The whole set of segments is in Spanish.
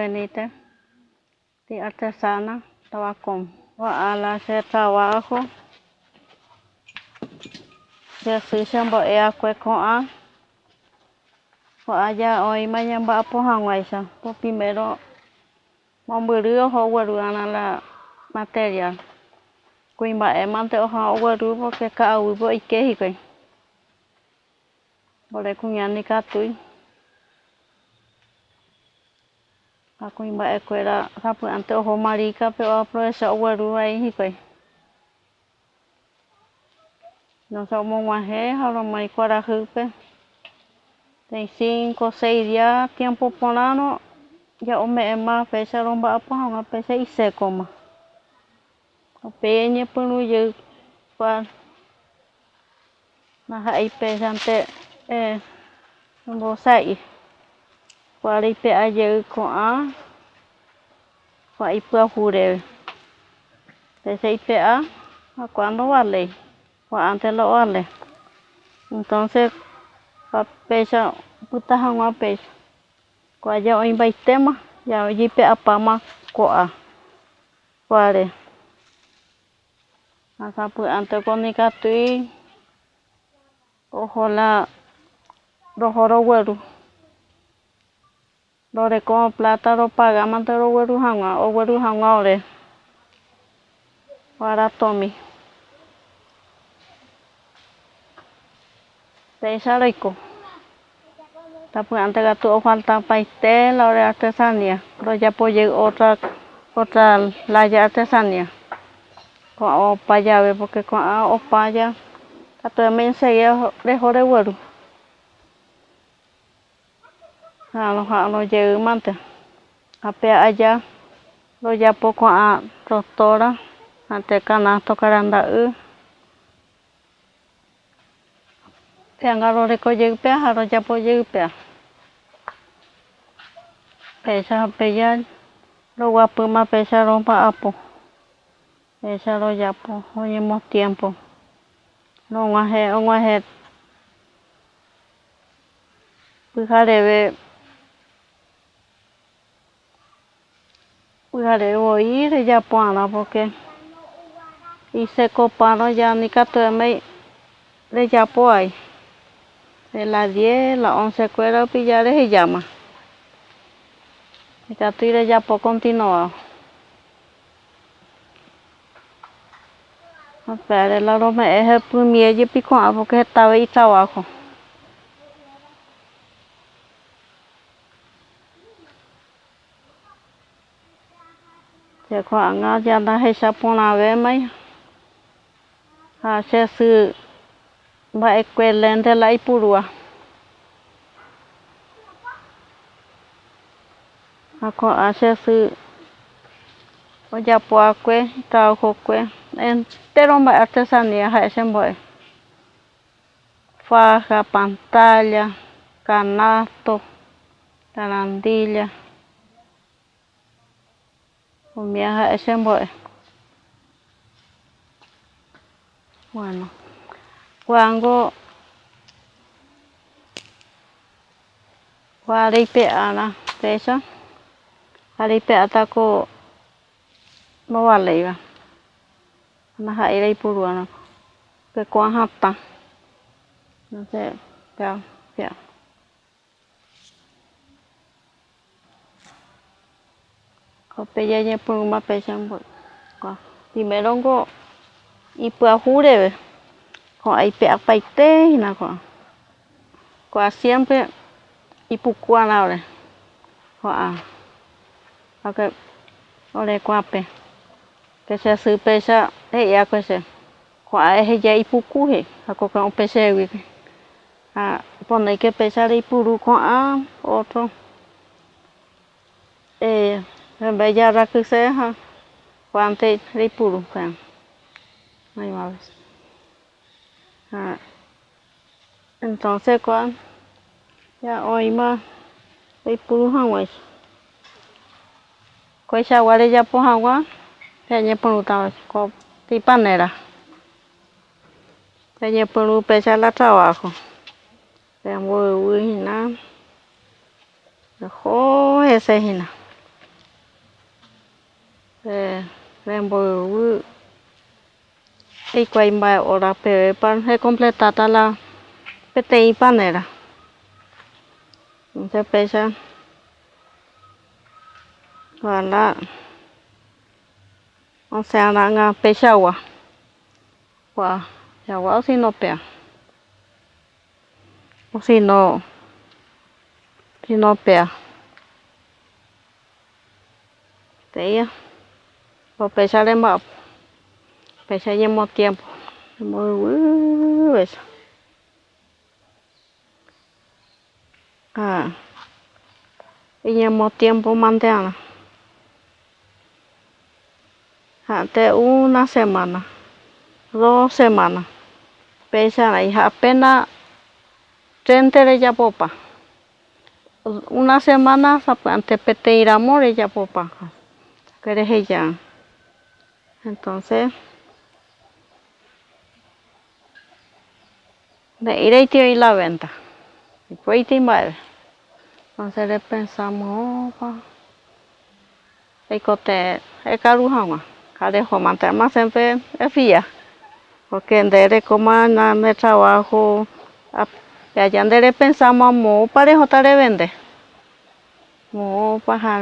venite de artesana tabaco ala hacer trabajo ya susha bo e akwe koa ya hoy mañana va po hanwaisa po primero momburio ho waruana la material kuimba e mante o ha waru porque ka u bo ikehi kai bole kunyani katui kuimba e kwera sapu ante o marica pe o proesa o waru ai hikai no somos guaje ahora mai kwara hupe tem 5 6 días tiempo polano ya o me ma fecha romba apa nga fecha i seco ma o peña punu ye pa na hai pesante no sai para ipe aye ko a pa ipe jure fecha ipe a cuando vale o antes lo vale entonces pa fecha puta hangwa fecha kwa ya o tema ya ipe apama ko a pare asa pu ante konika tui ojola rojoro weru dore con plata ro paga mantero weru hangwa ore para tomi pesa rico tapu ante gato falta pastel ore artesanía pero ya apoyé otra la artesanía con o payave porque con o paya ato me enseguida de weru no llegué mante ape allá lo ya poco a doctora ante canasto caranda Tiangaro de coype haro ya poype pesa peya lo guapuma pesa rompa apo pesa lo ya po hoyemos tiempo no guaje Pujaré oír ya puana porque y se coparon ya ni me de ya hay de las 10 las 11 cuera pillar y llama y catire ya po continuo pero la roma es el primer y pico porque estaba ahí trabajo se cuanga ya la hecha por una vez mai hace su va excelente la ipurua ako hace su ya poakue trabajo que entero ma artesanía hace boy faja pantalla canasto tarandilla comida hace boy bueno cuando Guaripe ana pesa Guaripe ataco no vale iba na haira ipuruana que cuajata no sé ya copeya ya por una pesa primero go y pues jure con ahí pe apaite y na con siempre y pucuana ahora okay ore cuape que se su pesa ya que se con ese ya y pucuje con un pese pone que pesa de puru con otro en vez de la que sea cuante de puru can ahí va entonces cuando ya hoy más de puru hawai coi chaguare ya po hawa ya por uta con tipanera ya por pesa la trabajo de muy buena ese hina remboyvy eikuaa mba'e hora pevépa hekompletáta la peteĩ panera. Entonces péicha kuaala osẽ'arãnga péichagua chagua o si no pea o si no pea te'ía o péicha remba'apo péicha ñemo tiempo remboyvýpecha iñemo tiempo mante'ãrã ha'ete una semana 2 semanas péicharã ha apena trente rejapopa una semana sapy'ánte peteĩramo rejapopa reheja. Entonces ne'ireitĩoi la venta ipo'íti mba'eve entonces repensamos opa eikote ekaru hag̃ua karehomante'ãma siempre efía porque nderekóma ne trabajo allá nderepensamos amópa rehóta revende mópa ha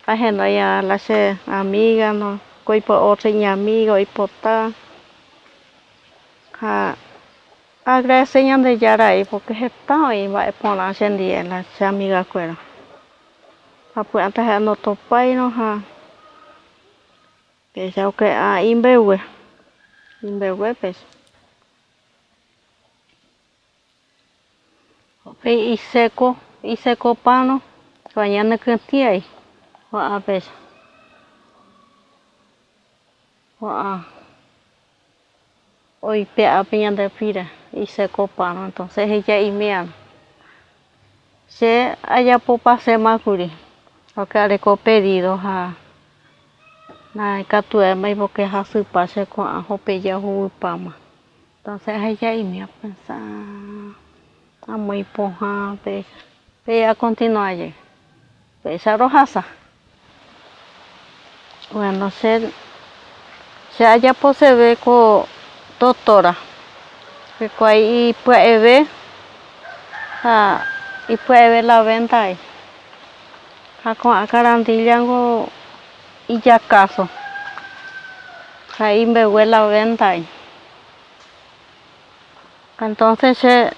ahenói a la che amiga no otra iñamiga oipota ha agradecer ñande jarái porque heta oĩ mba'e porã che ndie la che amigakuéra apy'ánte ha'e notopáirõ ha péicha imbegue péicha isekópa'õ kua ñanekïtĩai va'ã péicha va'ã oipe'ápe ñande pire isekópa'õ entonces hejaimi'ãrõ che ajapo pasemakuri porque areko pedido ha naikatuemai porque jasypa che ko'ã hopeja hovypáma entonces ahejaime a pensar amo ipohã péicha continuaye péicha rohasa bueno che ajapo seve ko doctora hikuái ipya'eve ha ipya'eve la venta ha ko'ã karandilla ijakaso ha imbegue la venta entonces che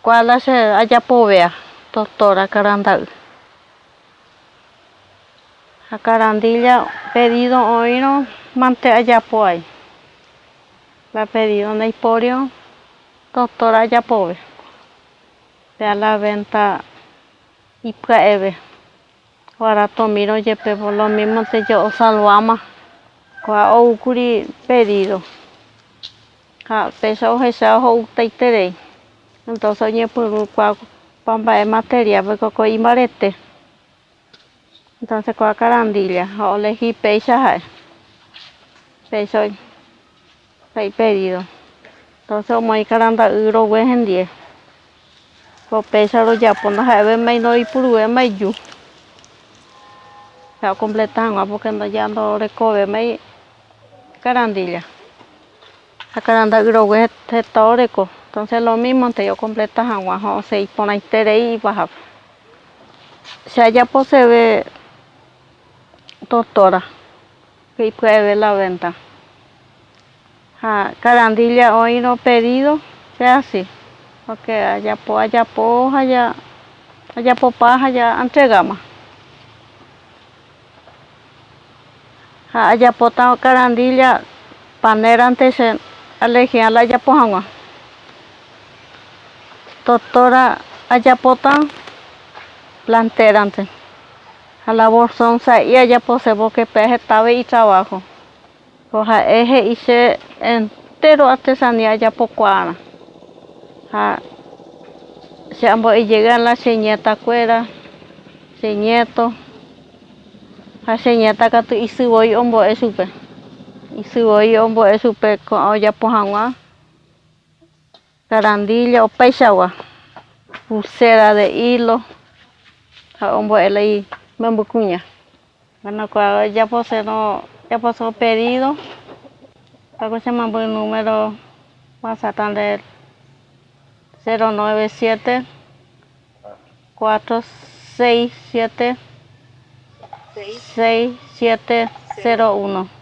kuaala che ajapovea doctora karanda'y ha karandilla pedido oĩrõ mante ajapovai la pedido naiporio doctora ajapove pea la venta ipya'eve guaratomiro yepe por lo mismo tejo'o salvama kua oúkuri pedido ha péicha ohecha ho'utaiterei entonces oñepyrũ kua mba'e material ko'águi imbarete entonces kua karandilla oleji péicha ja'e péicha oĩ pedido entonces omoĩ karanda'y rogue hendie ko péicha rojapóna ha'eve noipyruvéma iju ha completa hag̃ua porque ya ndorekovemai karandilla ha karanda'y rogue heta oreko entonces lo mismo tei ocompleta hag̃ua osẽ iporãiterei ipahápe che ajapo seve doctora ipya'eve la venta ha karandilla oĩrõ pedido sea así porque ajapopa ya entregama ha ajapóta karandilla panerante che alejiã la ajapo hag̃ua doctora ajapóta planterante ha la bolsón sa'i ajapose porque pe hetave itrabajo ko ha'e he'i che entero artesania ajapokuaa'arã ha che ambo'ejey la che ñetakuéra che nieto ha che nieta katu isyvoi ombo'e chupe ko'ã ojapo hag̃ua karandilla opaichagua pulsera de hilo ha ombo'e la imembykuña Bueno, ya pasó pedido. Luego se mandó el número WhatsApp del 097 467 6701.